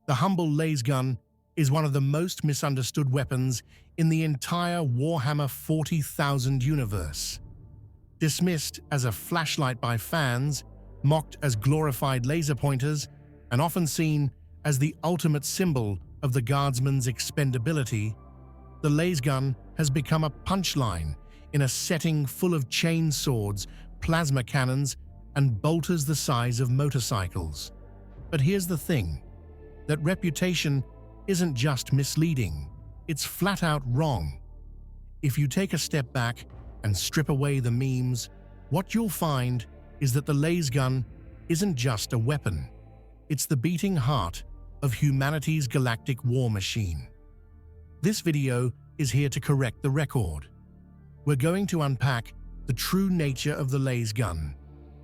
The humble lasgun is one of the most misunderstood weapons in the entire Warhammer 40,000 universe. Dismissed as a flashlight by fans, mocked as glorified laser pointers, and often seen as the ultimate symbol of the guardsman's expendability, the lasgun has become a punchline in a setting full of chain swords, plasma cannons, and bolters the size of motorcycles. But here's the thing: that reputation isn't just misleading, it's flat out wrong. If you take a step back and strip away the memes, what you'll find is that the lasgun isn't just a weapon. It's the beating heart of humanity's galactic war machine. This video is here to correct the record. We're going to unpack the true nature of the lasgun,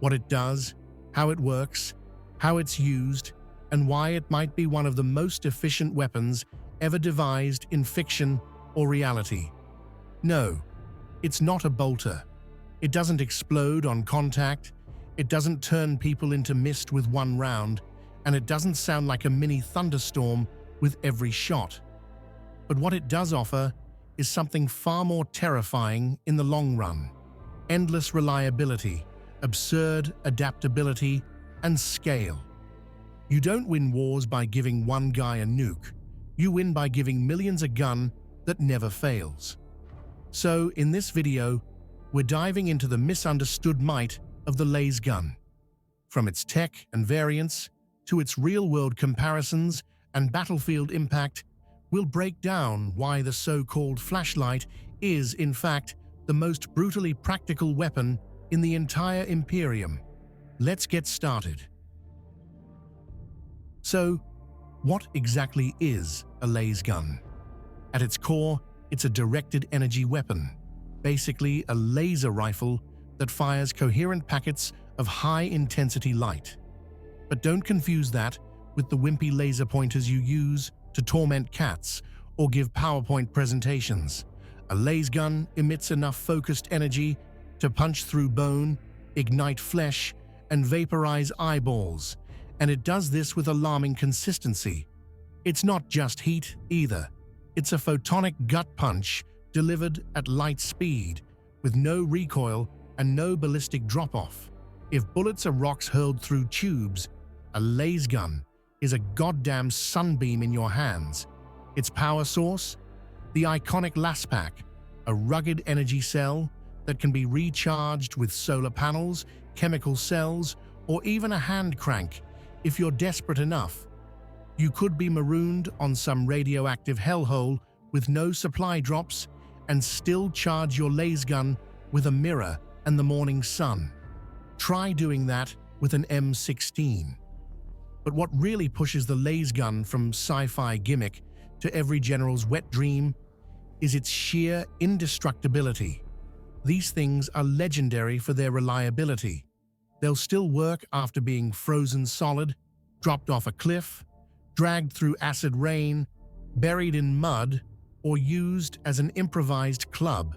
what it does, how it works, how it's used, and why it might be one of the most efficient weapons ever devised in fiction or reality. No, it's not a bolter. It doesn't explode on contact, it doesn't turn people into mist with one round, and it doesn't sound like a mini thunderstorm with every shot. But what it does offer is something far more terrifying in the long run: endless reliability, absurd adaptability, and scale. You don't win wars by giving one guy a nuke. You win by giving millions a gun that never fails. So, in this video, we're diving into the misunderstood might of the lasgun. From its tech and variants to its real-world comparisons and battlefield impact, we'll break down why the so-called flashlight is, in fact, the most brutally practical weapon in the entire Imperium. Let's get started. So, what exactly is a lasgun? At its core, it's a directed energy weapon, basically a laser rifle that fires coherent packets of high-intensity light. But don't confuse that with the wimpy laser pointers you use to torment cats or give PowerPoint presentations. A lasgun emits enough focused energy to punch through bone, ignite flesh, and vaporize eyeballs, and it does this with alarming consistency. It's not just heat either. It's a photonic gut punch delivered at light speed, with no recoil and no ballistic drop-off. If bullets are rocks hurled through tubes, a lasgun is a goddamn sunbeam in your hands. Its power source? The iconic Laspack, a rugged energy cell that can be recharged with solar panels, chemical cells, or even a hand crank if you're desperate enough. You could be marooned on some radioactive hellhole with no supply drops and still charge your lasgun with a mirror and the morning sun. Try doing that with an M16. But what really pushes the lasgun from sci-fi gimmick to every general's wet dream is its sheer indestructibility. These things are legendary for their reliability. They'll still work after being frozen solid, dropped off a cliff, dragged through acid rain, buried in mud, or used as an improvised club.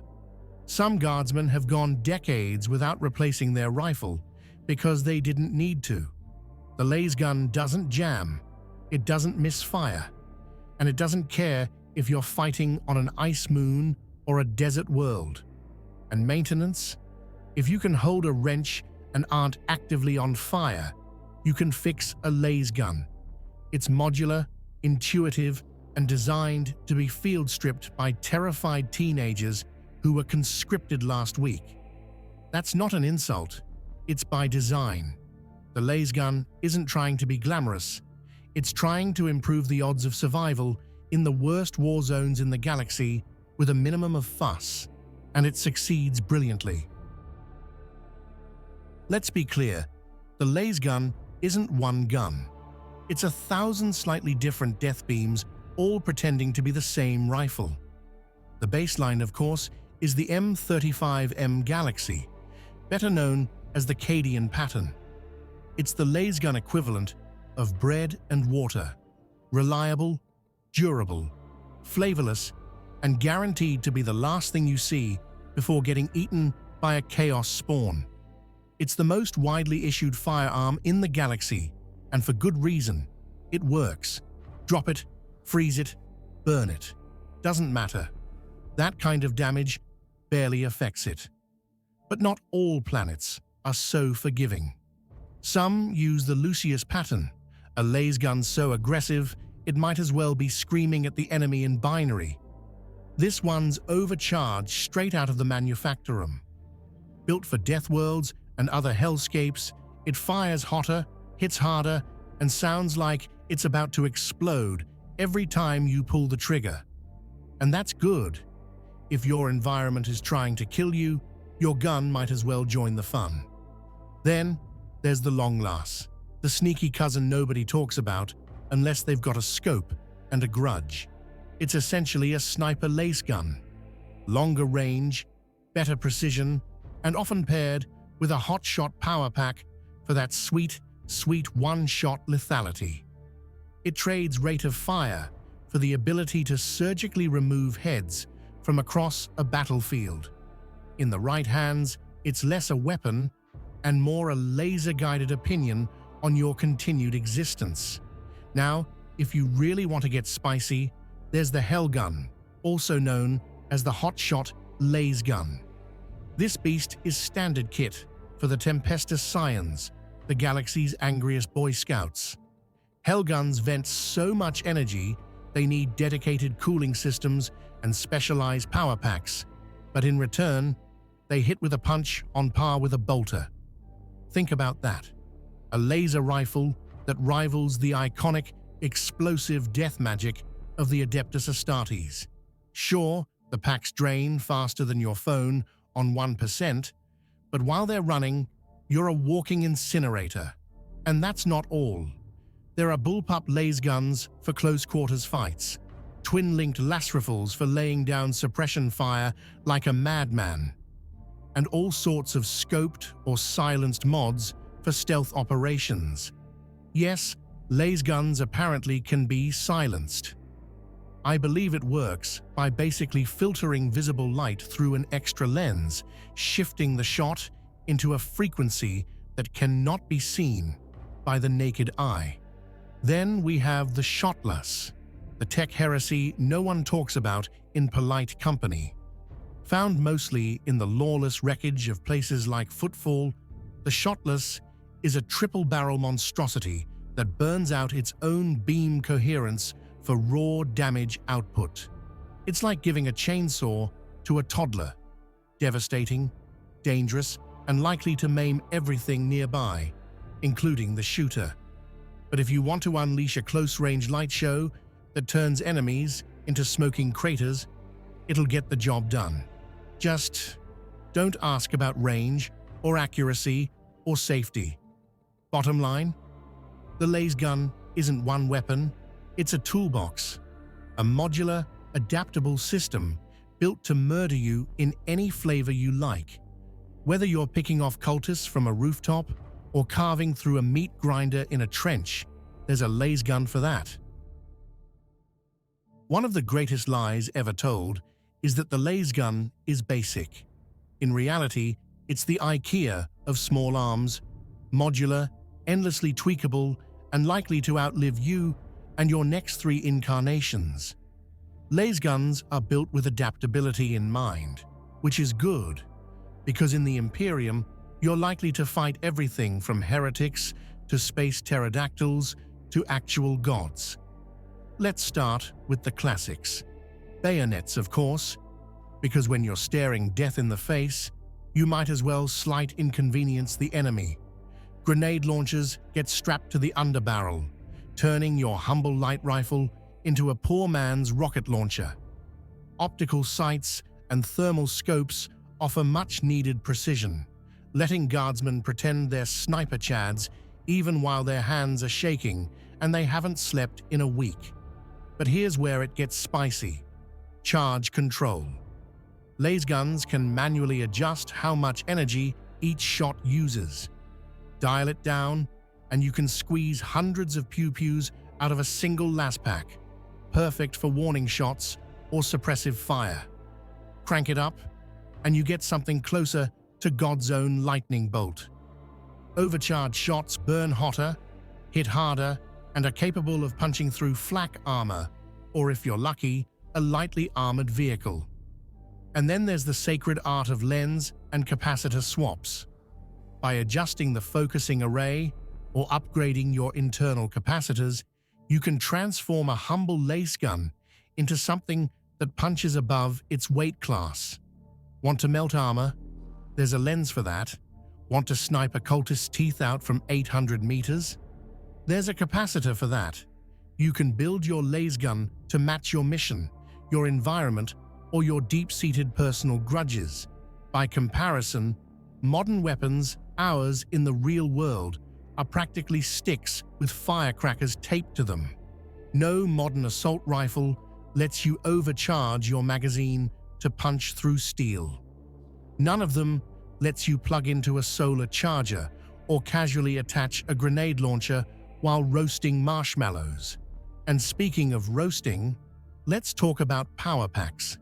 Some guardsmen have gone decades without replacing their rifle because they didn't need to. The lasgun doesn't jam, it doesn't misfire, and it doesn't care if you're fighting on an ice moon or a desert world. And maintenance? If you can hold a wrench and aren't actively on fire, you can fix a lasgun. It's modular, intuitive, and designed to be field-stripped by terrified teenagers who were conscripted last week. That's not an insult, it's by design. The lasgun isn't trying to be glamorous, it's trying to improve the odds of survival in the worst war zones in the galaxy with a minimum of fuss, and it succeeds brilliantly. Let's be clear, the lasgun isn't one gun. It's 1,000 slightly different death beams, all pretending to be the same rifle. The baseline, of course, is the M35M Galaxy, better known as the Cadian pattern. It's the lasgun equivalent of bread and water, reliable, durable, flavorless, and guaranteed to be the last thing you see before getting eaten by a chaos spawn. It's the most widely issued firearm in the galaxy, and for good reason. It works. Drop it, freeze it, burn it. Doesn't matter. That kind of damage barely affects it. But not all planets are so forgiving. Some use the Lucius pattern, a lasgun so aggressive it might as well be screaming at the enemy in binary. This one's overcharged straight out of the manufactorum. Built for death worlds and other hellscapes, it fires hotter, hits harder, and sounds like it's about to explode every time you pull the trigger. And that's good. If your environment is trying to kill you, your gun might as well join the fun. Then there's the long lass, the sneaky cousin nobody talks about unless they've got a scope and a grudge. It's essentially a sniper lasgun. Longer range, better precision, and often paired with a hotshot power pack for that sweet one-shot lethality. It trades rate of fire for the ability to surgically remove heads from across a battlefield. In the right hands, it's less a weapon and more a laser-guided opinion on your continued existence. Now, if you really want to get spicy, there's the hellgun, also known as the hotshot lasgun. This beast is standard kit for the Tempestus Scions, the galaxy's angriest Boy Scouts. Hellguns vent so much energy they need dedicated cooling systems and specialized power packs, but in return, they hit with a punch on par with a bolter. Think about that. A laser rifle that rivals the iconic, explosive death magic of the Adeptus Astartes. Sure, the packs drain faster than your phone on 1%, but while they're running, you're a walking incinerator. And that's not all. There are bullpup lasguns for close-quarters fights, twin-linked las rifles for laying down suppression fire like a madman, and all sorts of scoped or silenced mods for stealth operations. Yes, lasguns apparently can be silenced. I believe it works by basically filtering visible light through an extra lens, shifting the shot into a frequency that cannot be seen by the naked eye. Then we have the shotless, the tech heresy no one talks about in polite company. Found mostly in the lawless wreckage of places like Footfall, the shotless is a triple-barrel monstrosity that burns out its own beam coherence for raw damage output. It's like giving a chainsaw to a toddler. Devastating, dangerous, and likely to maim everything nearby, including the shooter. But if you want to unleash a close-range light show that turns enemies into smoking craters, it'll get the job done. Just don't ask about range or accuracy or safety. Bottom line, the lasgun isn't one weapon, it's a toolbox, a modular, adaptable system built to murder you in any flavor you like. Whether you're picking off cultists from a rooftop or carving through a meat grinder in a trench, there's a lasgun for that. One of the greatest lies ever told is that the lasgun is basic. In reality, it's the IKEA of small arms, modular, endlessly tweakable, and likely to outlive you and your next 3 incarnations. Lasguns are built with adaptability in mind, which is good, because in the Imperium, you're likely to fight everything from heretics to space pterodactyls to actual gods. Let's start with the classics. Bayonets, of course, because when you're staring death in the face, you might as well slight inconvenience the enemy. Grenade launchers get strapped to the underbarrel, turning your humble light rifle into a poor man's rocket launcher. Optical sights and thermal scopes offer much-needed precision, letting guardsmen pretend they're sniper chads even while their hands are shaking and they haven't slept in a week. But here's where it gets spicy. Charge control. Lasguns can manually adjust how much energy each shot uses. Dial it down, and you can squeeze hundreds of pew-pews out of a single las pack, perfect for warning shots or suppressive fire. Crank it up, and you get something closer to God's own lightning bolt. Overcharged shots burn hotter, hit harder, and are capable of punching through flak armor, or if you're lucky, a lightly armored vehicle. And then there's the sacred art of lens and capacitor swaps. By adjusting the focusing array or upgrading your internal capacitors, you can transform a humble lasgun into something that punches above its weight class. Want to melt armor? There's a lens for that. Want to snipe a cultist's teeth out from 800 meters? There's a capacitor for that. You can build your lasgun to match your mission, your environment, or your deep-seated personal grudges. By comparison, modern weapons, ours in the real world, are practically sticks with firecrackers taped to them. No modern assault rifle lets you overcharge your magazine to punch through steel. None of them lets you plug into a solar charger or casually attach a grenade launcher while roasting marshmallows. And speaking of roasting, let's talk about powerpacks.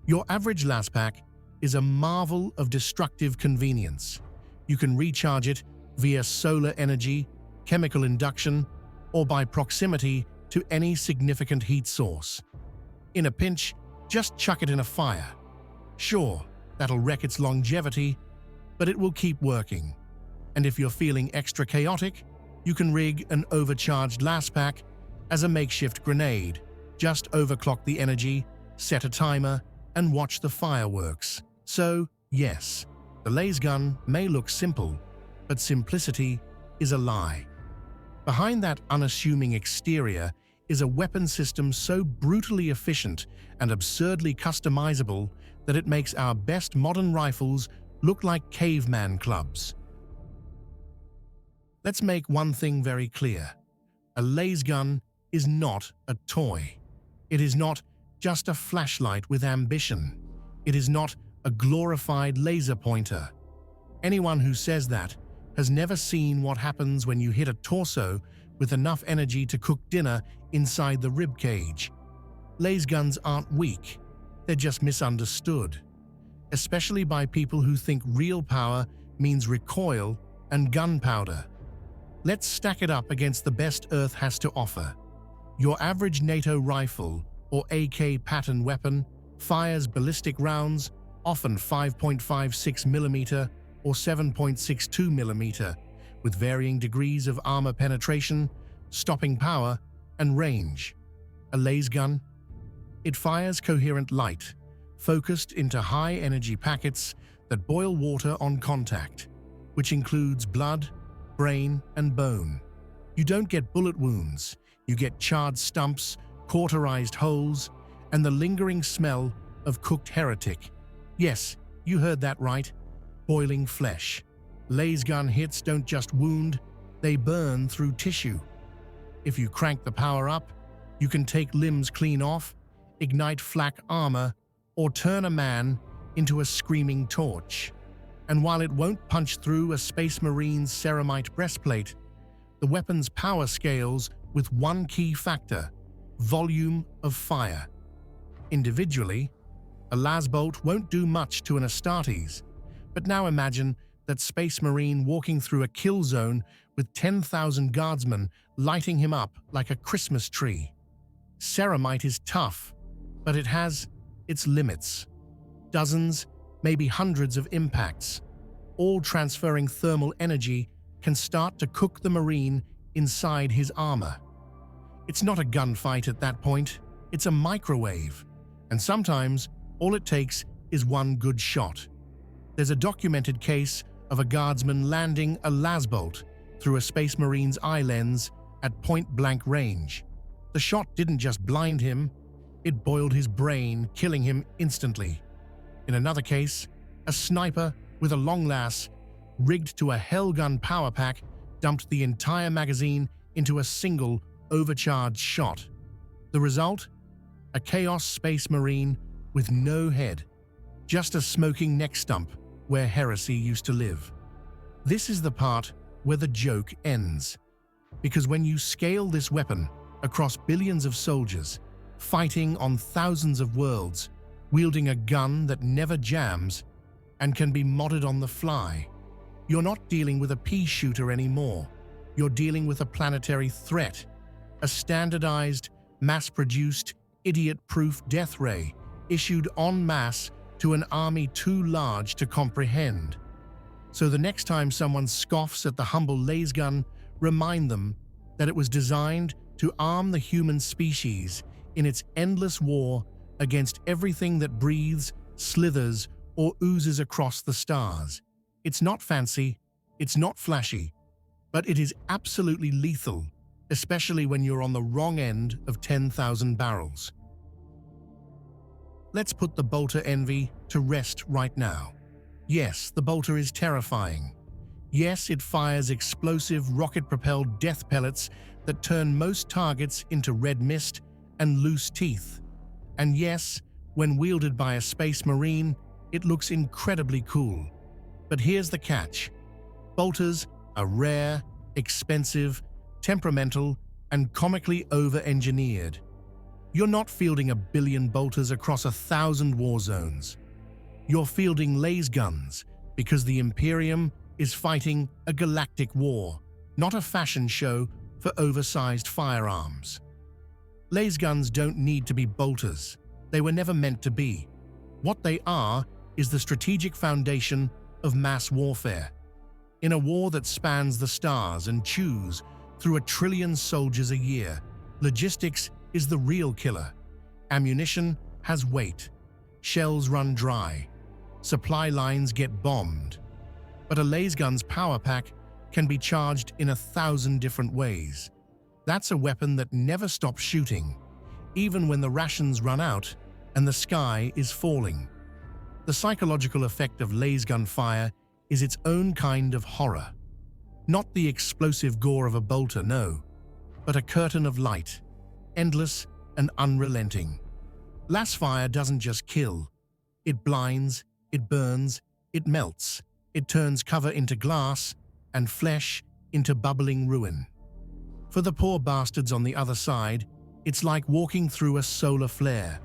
Your average Laspack is a marvel of destructive convenience. You can recharge it via solar energy, chemical induction, or by proximity to any significant heat source. In a pinch, just chuck it in a fire. Sure, that'll wreck its longevity, but it will keep working. And if you're feeling extra chaotic, you can rig an overcharged Laspack as a makeshift grenade. Just overclock the energy, set a timer, and watch the fireworks. So, yes, the lasgun may look simple, but simplicity is a lie. Behind that unassuming exterior is a weapon system so brutally efficient and absurdly customizable that it makes our best modern rifles look like caveman clubs. Let's make one thing very clear. A lasgun is not a toy. It is not just a flashlight with ambition. It is not a glorified laser pointer. Anyone who says that has never seen what happens when you hit a torso with enough energy to cook dinner inside the ribcage. Lasguns aren't weak, they're just misunderstood, especially by people who think real power means recoil and gunpowder. Let's stack it up against the best Earth has to offer. Your average NATO rifle or AK pattern weapon fires ballistic rounds, often 5.56mm or 7.62mm, with varying degrees of armor penetration, stopping power, and range. A lasgun? It fires coherent light, focused into high-energy packets that boil water on contact, which includes blood, brain, and bone. You don't get bullet wounds, you get charred stumps, cauterized holes, and the lingering smell of cooked heretic. Yes, you heard that right. Boiling flesh. Lasgun hits don't just wound, they burn through tissue. If you crank the power up, you can take limbs clean off, ignite flak armor, or turn a man into a screaming torch. And while it won't punch through a Space Marine's ceramite breastplate, the weapon's power scales with one key factor: volume of fire. Individually, a lasbolt won't do much to an Astartes, but now imagine that Space Marine walking through a kill zone with 10,000 guardsmen lighting him up like a Christmas tree. Ceramite is tough, but it has its limits. Dozens, maybe hundreds of impacts, all transferring thermal energy, can start to cook the Marine inside his armor. It's not a gunfight at that point, it's a microwave, and sometimes all it takes is one good shot. There's a documented case of a guardsman landing a lasbolt through a Space Marine's eye lens at point-blank range. The shot didn't just blind him, it boiled his brain, killing him instantly. In another case, a sniper with a long las rigged to a hellgun power pack dumped the entire magazine into a single overcharged shot. The result? A Chaos Space Marine with no head, just a smoking neck stump where heresy used to live. This is the part where the joke ends. Because when you scale this weapon across billions of soldiers, fighting on thousands of worlds, wielding a gun that never jams and can be modded on the fly, you're not dealing with a pea shooter anymore. You're dealing with a planetary threat, a standardized, mass-produced, idiot-proof death ray issued en masse to an army too large to comprehend. So the next time someone scoffs at the humble lasgun, remind them that it was designed to arm the human species in its endless war against everything that breathes, slithers, or oozes across the stars. It's not fancy, it's not flashy, but it is absolutely lethal, especially when you're on the wrong end of 10,000 barrels. Let's put the bolter envy to rest right now. Yes, the bolter is terrifying. Yes, it fires explosive, rocket-propelled death pellets that turn most targets into red mist and loose teeth. And yes, when wielded by a space marine, it looks incredibly cool. But here's the catch. Bolters are rare, expensive, temperamental, and comically over-engineered. You're not fielding 1 billion bolters across 1,000 war zones. You're fielding lasguns because the Imperium is fighting a galactic war, not a fashion show for oversized firearms. Lasguns don't need to be bolters. They were never meant to be. What they are is the strategic foundation of mass warfare. In a war that spans the stars and chews through 1 trillion soldiers a year, logistics is the real killer. Ammunition has weight. Shells run dry. Supply lines get bombed. But a lasgun's power pack can be charged in 1,000 different ways. That's a weapon that never stops shooting, even when the rations run out and the sky is falling. The psychological effect of lasgun fire is its own kind of horror. Not the explosive gore of a bolter, no, but a curtain of light, endless and unrelenting. Lasfire doesn't just kill. It blinds, it burns, it melts. It turns cover into glass and flesh into bubbling ruin. For the poor bastards on the other side, it's like walking through a solar flare.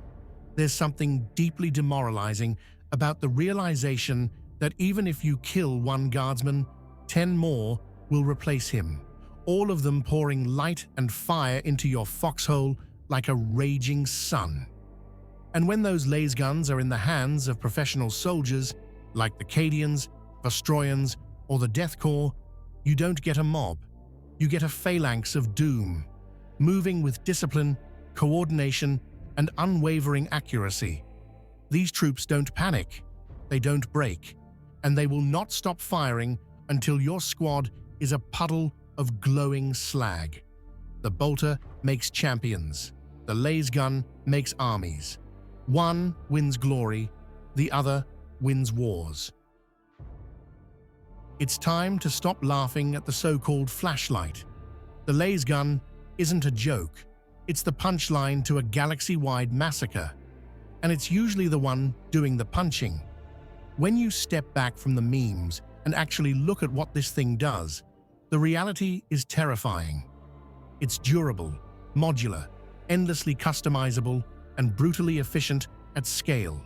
There's something deeply demoralizing about the realization that even if you kill one guardsman, 10 more will replace him, all of them pouring light and fire into your foxhole like a raging sun. And when those lasguns are in the hands of professional soldiers, like the Cadians, Vostroyans, or the Death Corps, you don't get a mob. You get a phalanx of doom, moving with discipline, coordination, and unwavering accuracy. These troops don't panic, they don't break, and they will not stop firing until your squad is a puddle of glowing slag. The bolter makes champions. The lasgun makes armies. One wins glory, the other wins wars. It's time to stop laughing at the so-called flashlight. The lasgun isn't a joke. It's the punchline to a galaxy-wide massacre. And it's usually the one doing the punching. When you step back from the memes and actually look at what this thing does, the reality is terrifying. It's durable, modular, endlessly customizable, and brutally efficient at scale.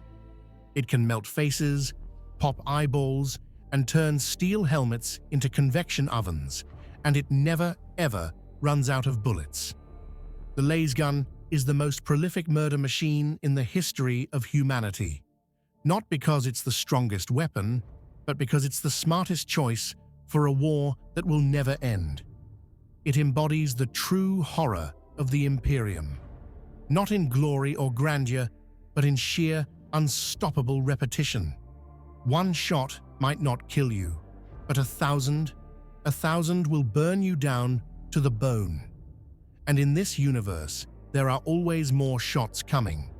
It can melt faces, pop eyeballs, and turn steel helmets into convection ovens, and it never, ever runs out of bullets. The lasgun is the most prolific murder machine in the history of humanity. Not because it's the strongest weapon, but because it's the smartest choice for a war that will never end. It embodies the true horror of the Imperium. Not in glory or grandeur, but in sheer, unstoppable repetition. One shot might not kill you, but 1,000 will burn you down to the bone. And in this universe, there are always more shots coming.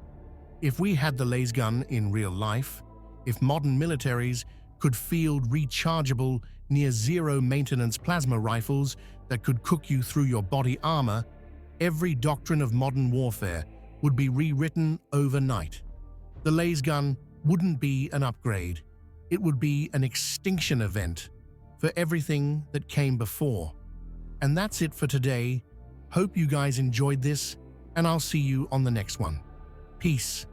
If we had the lasgun in real life, if modern militaries could field rechargeable, near-zero maintenance plasma rifles that could cook you through your body armor, every doctrine of modern warfare would be rewritten overnight. The lasgun wouldn't be an upgrade. It would be an extinction event for everything that came before. And that's it for today. Hope you guys enjoyed this, and I'll see you on the next one. Peace.